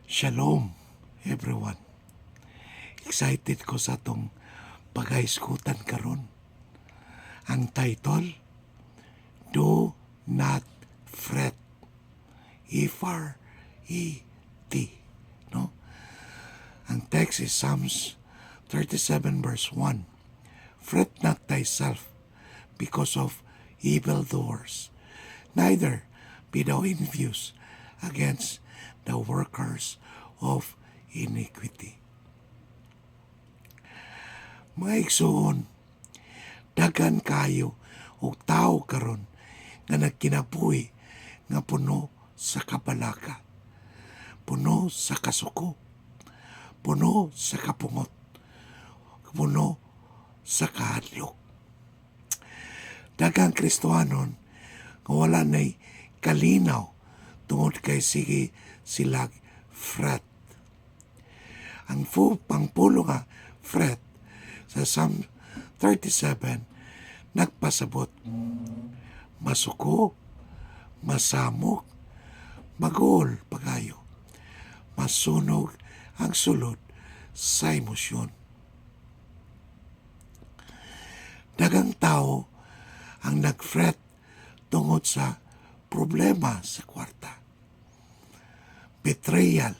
Shalom, everyone. Excited ko sa tong pag-aiskutan karon. Ang title, Do Not Fret. F-R-E-T. No? Ang text is Psalms 37 verse 1. Fret not thyself because of evildoers, neither be thou envious against the workers of iniquity. Mga igsoon, daghan kayo o tao karon nga nagkinabuhi nga puno sa kabalaka, puno sa kasuko, puno sa kapungot, puno sa kahadlok. Daghang Kristohanon nga wala na'y kalinaw tungod kay sige silag fret. Ang pangpulo nga fret sa Psalm 37 nagpasabot masuko, masamok, magol pagayo, masunog ang sulod sa emosyon. Daghang tao ang nagfret tungod sa problema sa kwarta, betrayal,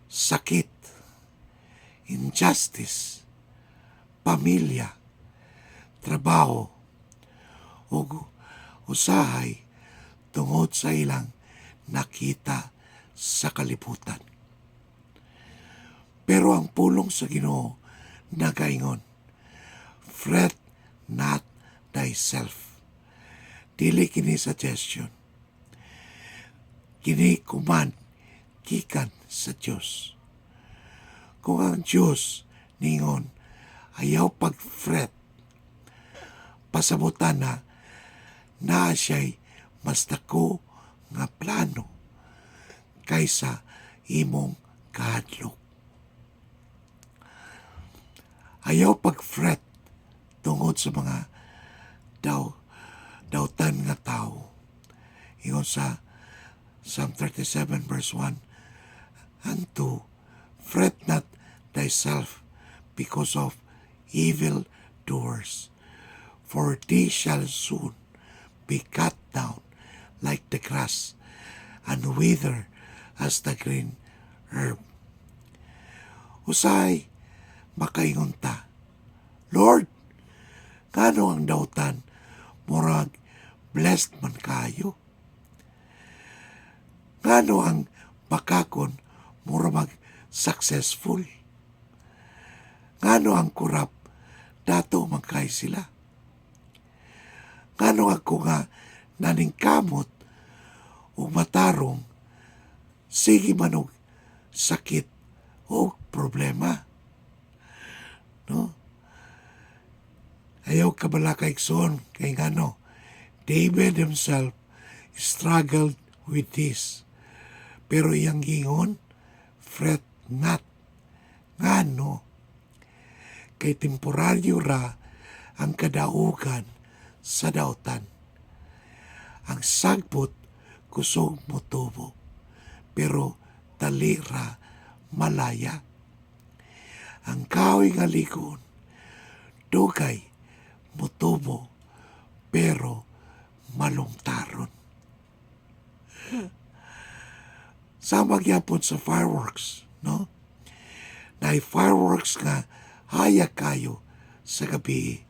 sakit, injustice, pamilya, trabaho, o usahay tungod sa ilang nakita sa kalibutan. Pero ang pulong sa Ginoo nagaingon, fret not thyself. Dili kini suggestion. Kini command gikan sa Diyos. Kung ang Diyos ningon ayaw pag-fret, pasabutan na siya'y mas dako nga plano kaysa imong kahadlok. Ayaw pag-fret tungod sa mga dawtan nga tao. Ingon sa Psalm 37 verse 1 and 2, fret not thyself because of evil doers, for they shall soon be cut down like the grass and wither as the green herb. Usay makaingon ta, Lord, kano ang dawtan murag blessed man kayo? Ngano ang bakakon murag successful? Ngano ang kurap dato man kay sila? Ngano ako nga naningkamot o matarong sige manog sakit o problema? No? Ayaw kabalaka ikson kay ngano David himself struggled with this. Pero iyang gingon, fret not. Ngano? Kay temporaryo ra ang kadaugan sa dautan. Ang sagbot kusog motubo, pero talira malaya. Ang kahoy nga likon, dugay motubo, pero malungtaron. Sama gyapon sa fireworks, no? Na fireworks nga haya kayo sa gabi,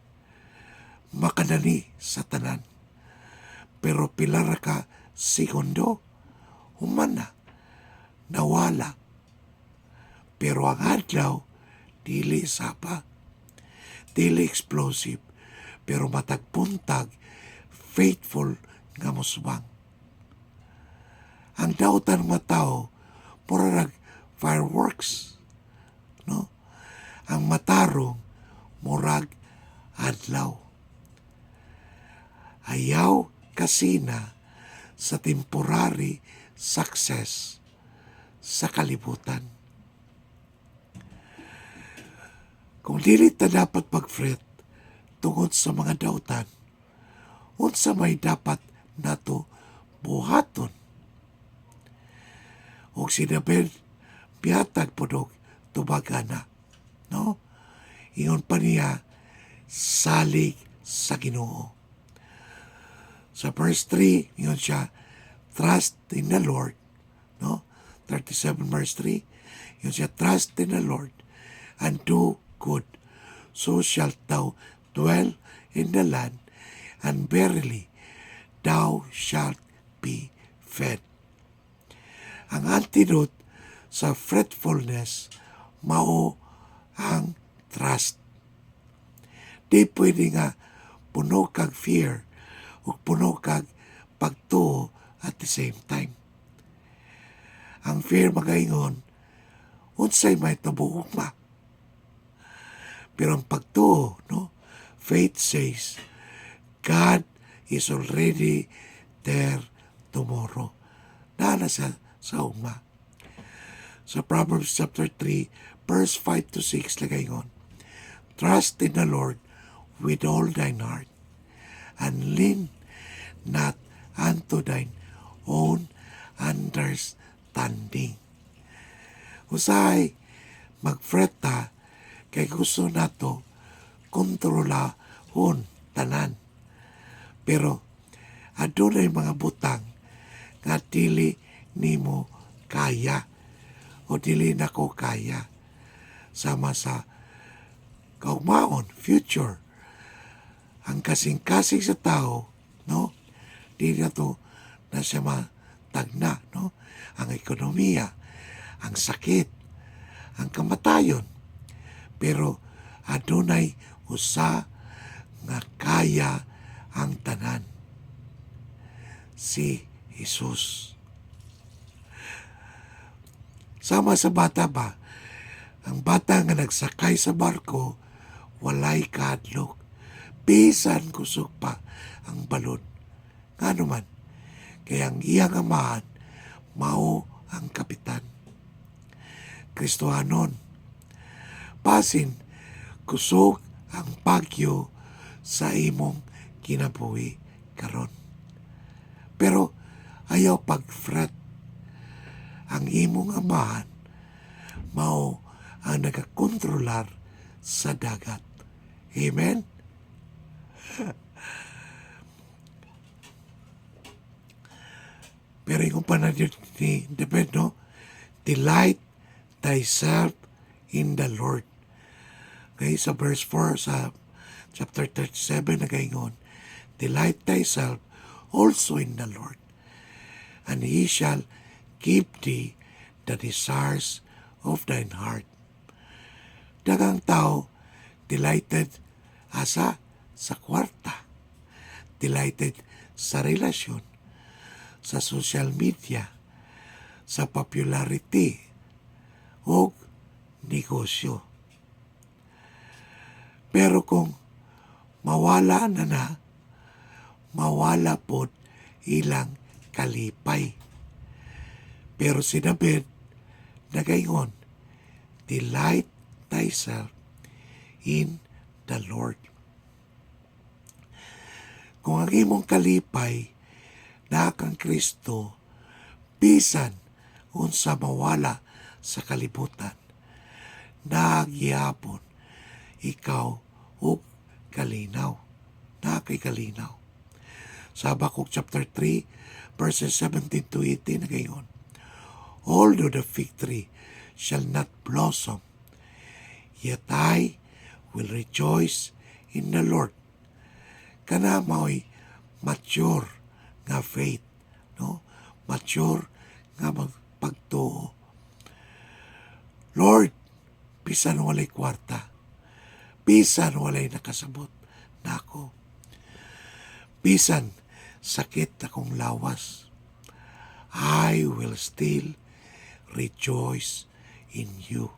makanani sa tanan. Pero pilara ka segundo, humana, nawala. Pero ang adlaw, dili sapa, dili explosive, pero matagpuntag, faithful nga musbang. Ang dautan mga tao, murag fireworks, no? Ang matarong, murag adlaw. Ayaw kasina sa temporary success sa kalibutan. Kung dili ta dapat pag-fret tungod sa mga dautan, unsa may dapat nato buhaton O si David, piatag podog tubagana. No? Ingon pa niya, salig sa Ginoo. Sa verse 3, ingon siya, trust in the Lord. No? 37 verse 3, ingon siya, trust in the Lord and do good. So shalt thou dwell in the land, and verily thou shalt be fed. Ang antidote sa fretfulness, mao ang trust. Di pwede nga puno kag fear o puno kag pagtuo at the same time. Ang fear magaingon, unsay may tabuugma. Pero ang pagtuo, no? Faith says, God is already there tomorrow. Nana sa ugma. Sa Proverbs chapter 3, verse 5 to 6, lagaingon, trust in the Lord with all thine heart, and lean not unto thine own understanding. Usay magfret ta, kay gusto nato kontrolahon tanan. Pero adunay mga butang nga dili nimo kaya o dili nako kaya. Sama sa kaugmaon, future, ang kasing-kasing sa tao, no? Di na to na siya matagna, no? Ang ekonomiya, ang sakit, ang kamatayon. Pero adunay usa nga kaya ang tanan, si Jesus. Sama sa bata ba, ang bata nga nagsakay sa barko, walay kahadlok. Bisan kusog pa ang balon. Nga naman, kaya ang iyang amahan, mao ang kapitan. Kristohanon, basin kusog ang bagyo sa imong kinabuhi karon. Pero ayaw pag-fret. Ang imong amahan, mao ang nagakontrolar sa dagat. Amen? Pero yung panadyo ni David, no? Delight thyself in the Lord. Okay, sa verse 4 sa chapter 37 nagaingon, delight thyself also in the Lord, and He shall give thee the desires of thine heart. Dagang tao delighted asa sa kwarta, delighted sa relasyon, sa social media, sa popularity o negosyo. Pero kung mawala na, mawala pod ilang kalipay. Pero si David nagaingon, delight thyself in the Lord. Kung ang imong kalipay na kang Kristo, bisan unsa mawala sa kalibutan, nagyapon ikaw og kalinaw. Nakay kalinaw. Sa Habakkuk chapter 3, verses 17 to 18, nagayon, although the fig tree shall not blossom, yet I will rejoice in the Lord. Kana mao'y mature nga faith, no? Mature nga pagtuo. Lord, bisan walay kwarta, bisan walay nakasabot nako, bisan sakit akong lawas, I will still rejoice in you.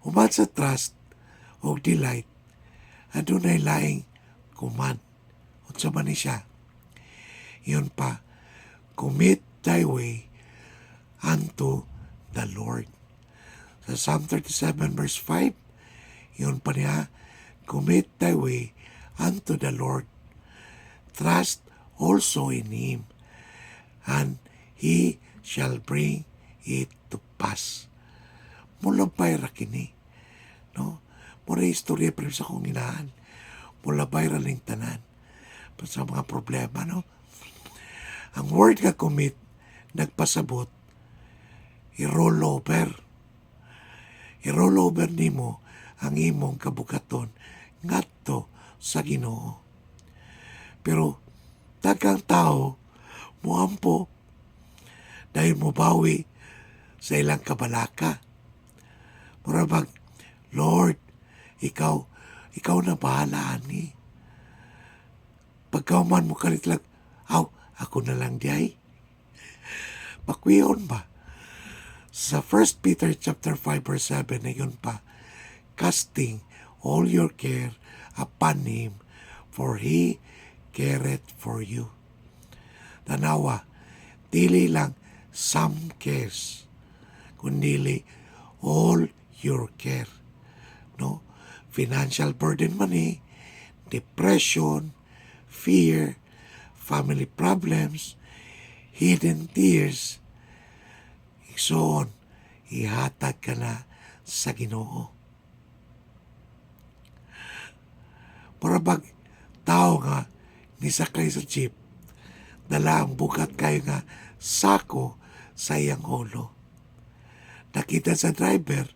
Human sa trust o delight, adunay laing kuman. Unsa man ni siya? Iyon pa, commit thy way unto the Lord. Sa Psalm 37 verse 5, iyon pa niya, commit thy way unto the Lord. Trust also in Him, and He shall bring it to pass. Mula bayra kini. No? Mura istorya pa rin sa kong inaan. Mula bayra ling tanan. Sa mga problema, no? Ang word nga commit, nagpasabot, i-roll over. I-roll over nimo ang imong kabukaton ngadto sa Ginoo. Pero daghang tao moampo dahil mobawi sa ilang kabalaka. Murabag, Lord, ikaw na bahala ani. Pagkauman mo kalitlag, ako na lang diay. Pakwiyon ba? Sa 1 Peter chapter 5 verse 7 na yun pa, casting all your care upon Him, for He careth for you. Tanawa, dili lang some cares, kundi all your care. No? Financial burden man depression, fear, family problems, hidden tears, igsoon, ihatag ka na sa Ginoo. Parabag tao nga nisakay sa jeep, dala ang bukat kayo nga sako sa iyang ulo. Nakita sa driver,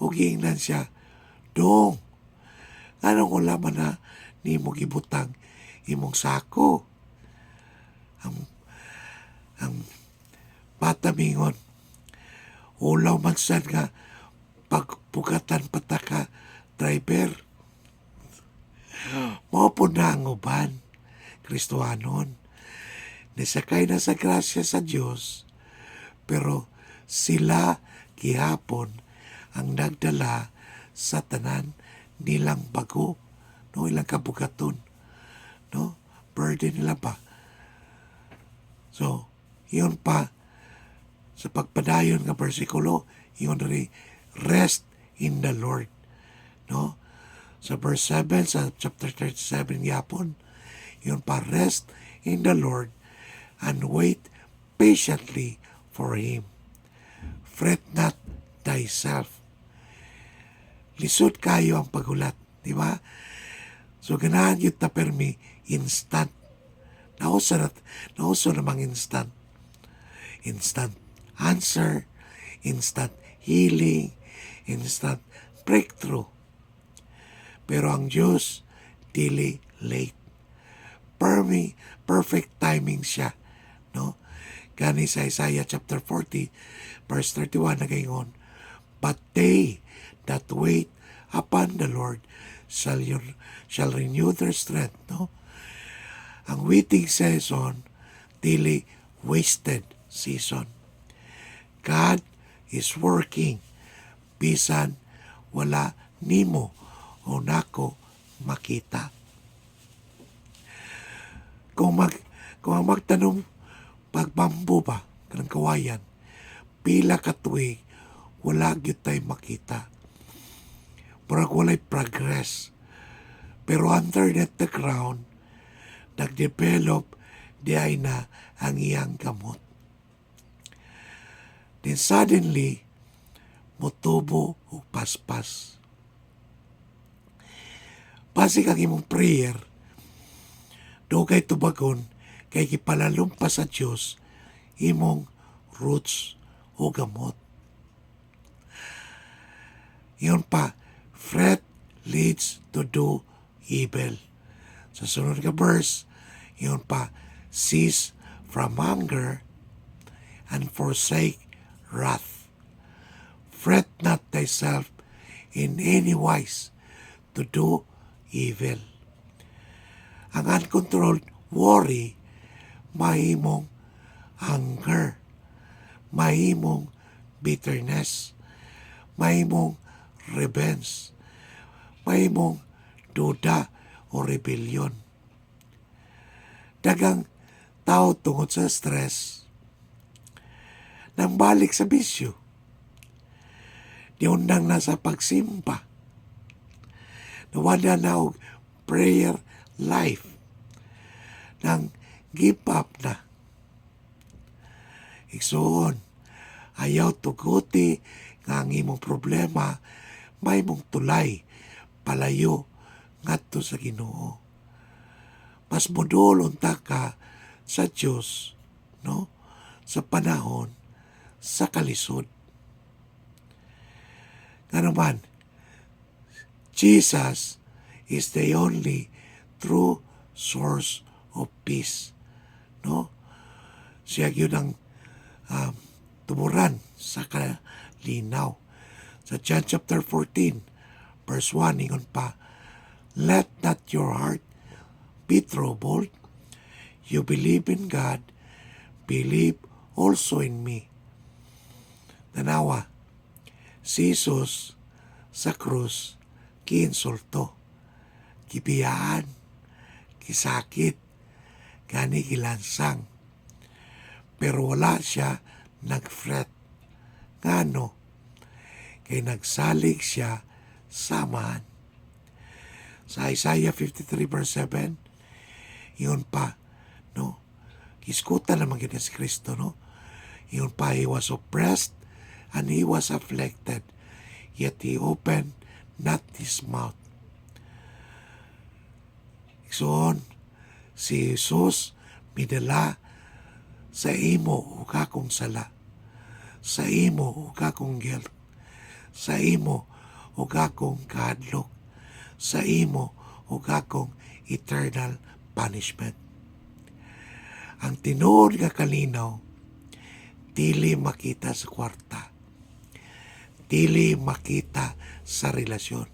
o giingnan siya, Dong, anong ulaman na ni mo gibutang imong sako? Ang bata mingon, ulaw man sad nga pagpugatan pataka driver. Mao po na ang uban, Kristohanon. Nisakay na sa grasya sa Diyos, pero sila gihapon ang nagdala sa tanan nilang bago, no, ilang kabugaton, no, burden nila pa. So, iyon pa, sa pagpadayon nga bersikulo, iyon rin, rest in the Lord, no. Sa verse 7, sa chapter 37 yapon, iyon pa, rest in the Lord and wait patiently for Him. Fret not thyself. Lisod kayo ang pagulat, di ba? So, ganahan yun ta permi instant. Nauso namang instant. Instant answer, instant healing, instant breakthrough. Pero ang Diyos, dili late. Perfect timing siya. No? Gani sa Isaiah chapter 40, verse 31 na gayon, but they that wait upon the Lord shall renew their strength. No? Ang waiting season, dili wasted season. God is working, bisan wala nimo o nako makita. Kung ang magtanong pagbambo ba kanang kawayan, pila ka tuig wala gyud tay makita. Murag walay progress. Pero underneath the ground, nag-develop di ay na ang iyang gamot. Then suddenly, mutubo o paspas. Basi kang imong prayer, dugay tubagon kay gipalalumpas sa Diyos imong roots o gamot. Iyon pa, fret leads to do evil. Sa sunod ka verse, iyon pa, cease from anger and forsake wrath. Fret not thyself in any wise to do evil. Ang uncontrolled worry, mahimong anger, mahimong bitterness, mahimong revenge, mahimong duda o rebellion. Dagang tao tungod sa stress nang balik sa bisyo. Diundang na sa pagsimpa. Nawala na og prayer life. Nang give up na. Igsoon, ayaw tuguti nga ang imong problema may mong tulay palayo ngadto sa Ginoo. Mas modul unta ka sa Dios, no? Sa panahon sa kalisod. Nga naman, Jesus is the only true source of peace, no? Siya yun ang tumuran sa kalinaw. Sa John chapter 14, verse 1, ingon pa, "Let not your heart be troubled. You believe in God, believe also in me." Tanawa, si Jesus sa krus, kiinsulto, kibiyaan, kisakit, gani gilansang. Pero wala siya nag-fret. Ngano? Kay nagsalig siya samahan. Sa Isaiah 53 verse 7, yun pa, no? Kiskuta naman yun si Kristo, no? Yun pa, He was oppressed and He was afflicted, yet He opened not His mouth. So, si Jesus midala sa imo ug akong sala, sa imo ug akong guilt, sa imo ug akong kahadlok, sa imo ug akong eternal punishment. Ang tinuod nga kalinaw, dili makita sa kwarta, dili makita sa relasyon,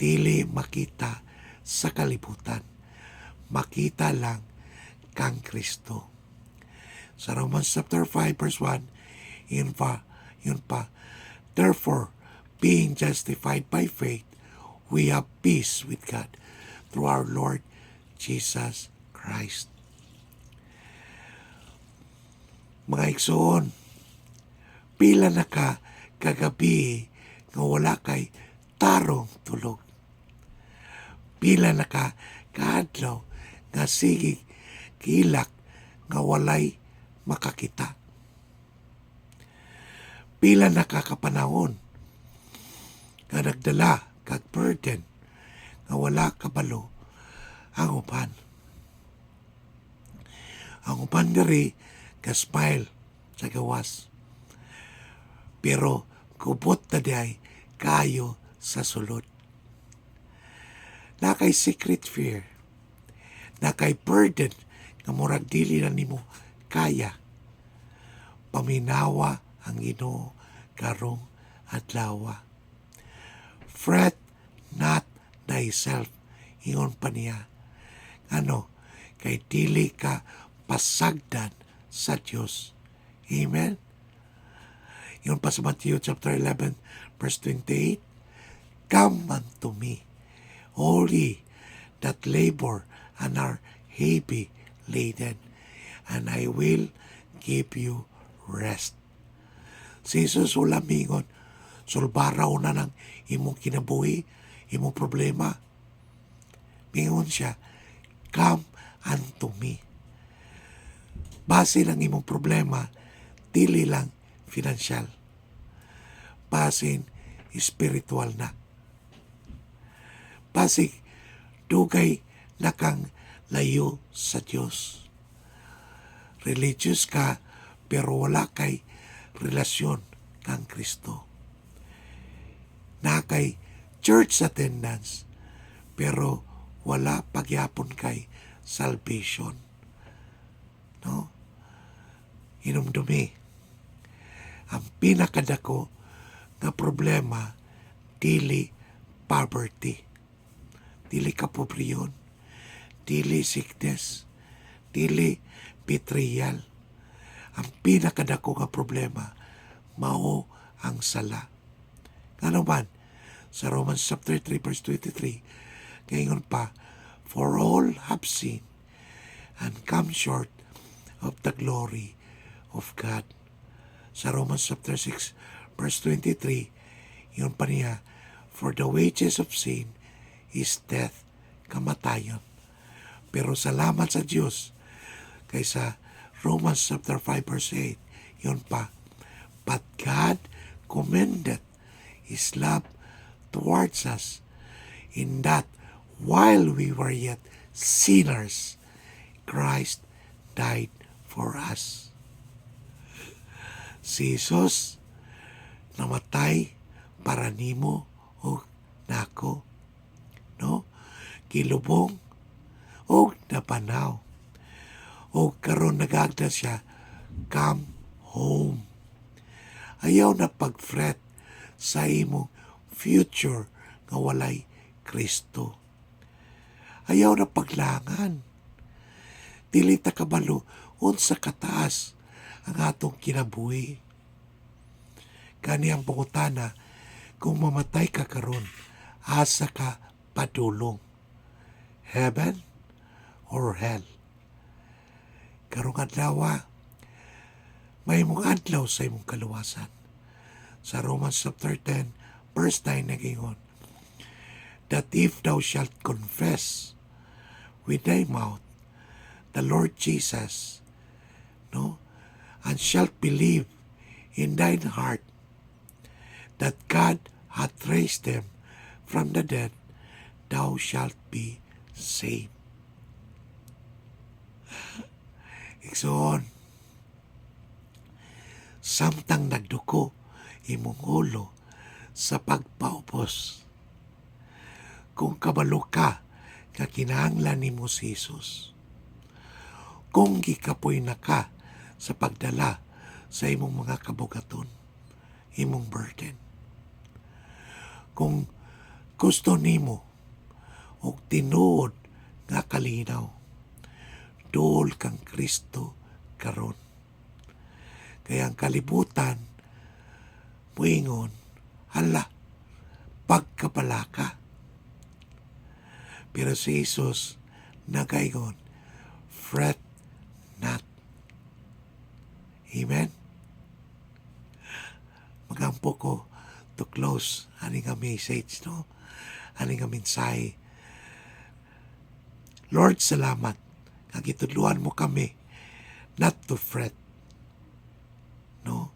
dili makita sa kalibutan, makita lang kang Kristo. Sa Romans chapter 5 verse 1, yun pa, therefore, being justified by faith, we have peace with God through our Lord Jesus Christ. Mga igsoon, pila na ka kagabi nga wala kay tarong tulog. Pila na ka kaadlaw nga sige kilak nga walay makakita. Pila na kakapanahon nga nagdala kag burden nga wala kabalo ang uban. Ang uban diri ka-smile sa gawas. Pero kubot na diay kayo sa sulod. Na kay secret fear, na kay burden nga murag dili na nimo kaya. Paminawa ang Ginoo karong adlaw. Fret not thyself, ingon pa niya. Ano? Kay dili ka pasagdan sa Dios. Amen? Yun pa sa Matthew chapter 11 verse 28, "Come unto me, all ye that labor and are heavy laden, and I will give you rest." Si Jesus wala mingon, sulbaraw na ng imong kinabuhi, imong problema. Mingon siya, "Come unto me." Base lang imong problema, dili lang financial. Basin spiritual na. Basig dugay na kang layo sa Dios. Religious ka pero wala kay relasyon kang Kristo. Na kay church attendance pero wala pagyapon kay salvation. No? Hinumdumi. Ang pinakadako nga problema dili poverty, dili kapobriyon, dili sickness, dili betrayal. Ang pinakadako nga problema mao ang sala. Nga naman, sa Romans chapter 3 verse 23, ngayon pa, "For all have sinned and come short of the glory of God." Sa Romans chapter 6 verse 23, yun pa niya, "For the wages of sin is death," kamatayon. Pero salamat sa Diyos, kaysa Romans chapter 5 verse 8, Yun pa, but God commended His love towards us in that while we were yet sinners, Christ died for us. Si Jesus namatay para nimo o nako, no? Kilubong o napanaw. O karon nagagda siya, come home. Ayaw na pag-fret sa imong future nga walay Kristo. Ayaw na paglangan. Dili ta kabalo unsa kataas ang atong kinabuhi. Kani ang pangutana, kung mamatay ka karon, asa ka padulong? Heaven or hell? Karong adlaw, may mong adlaw sa imong kaluwasan. Sa Romans chapter 10, verse 9 nagingon, that if thou shalt confess with thy mouth the Lord Jesus, no, and shalt believe in thine heart that God hath raised them from the dead, thou shalt be saved. Iksoon, samtang nagduko imong ulo sa pagpaupos. Kung kabalo ka, nga kinahanglan nimo si Jesus. Kung gikapoy na ka sa pagdala sa imong mga kabugaton, imong burden. Kung gusto nimo og tinuod nga kalinaw, duol kang Kristo karon. Kaya ang kalibutan muingon, hala, pagkabala ka. Pero si Jesus nagaingon, fret not. Amen? Magampo ko to close ani nga message, no? Ani nga mensahe. Lord, salamat nga gitudluan mo kami not to fret, no?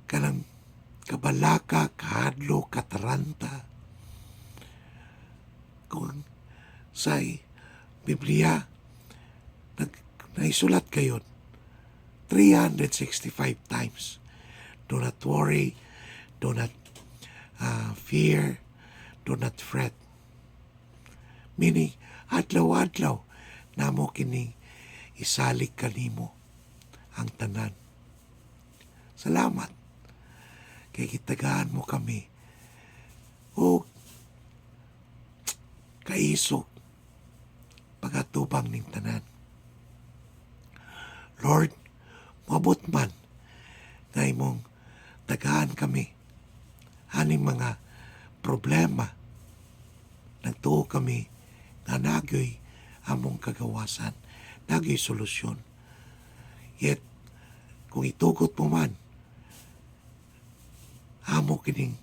Kanang kabalaka, kahadlo, kataranta, kung say Biblia naisulat kayo 365 times, do not worry, do not fear, do not fret. Meaning, adlaw-adlaw namo kini isalik kanimo ang tanan. Salamat kay kitagaan mo kami o kaisog pagatubang ning tanan. Lord, mabot man nga imong tagaan kami aning mga problema, nagtuo kami nga nagyoy among kagawasan, nagyoy solusyon. Yet, kung itugot mo man, amo kining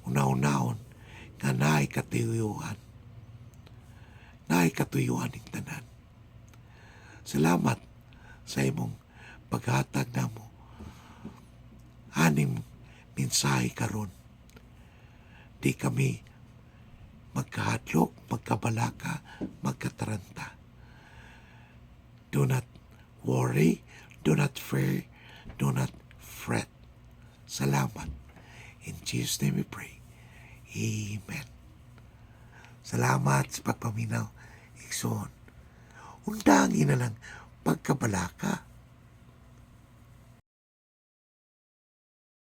una-unaon nga naay katuyuan. Naay katuyuan ning tanan. Salamat sa imong paghatag namo aning mensahe karon. Di kami magkahadlok, magkabalaka, magkataranta. Do not worry, do not fear, do not fret. Salamat. In Jesus' name we pray. Amen. Salamat sa pagpaminaw. Ikson. Undangin na lang pagkabalaka.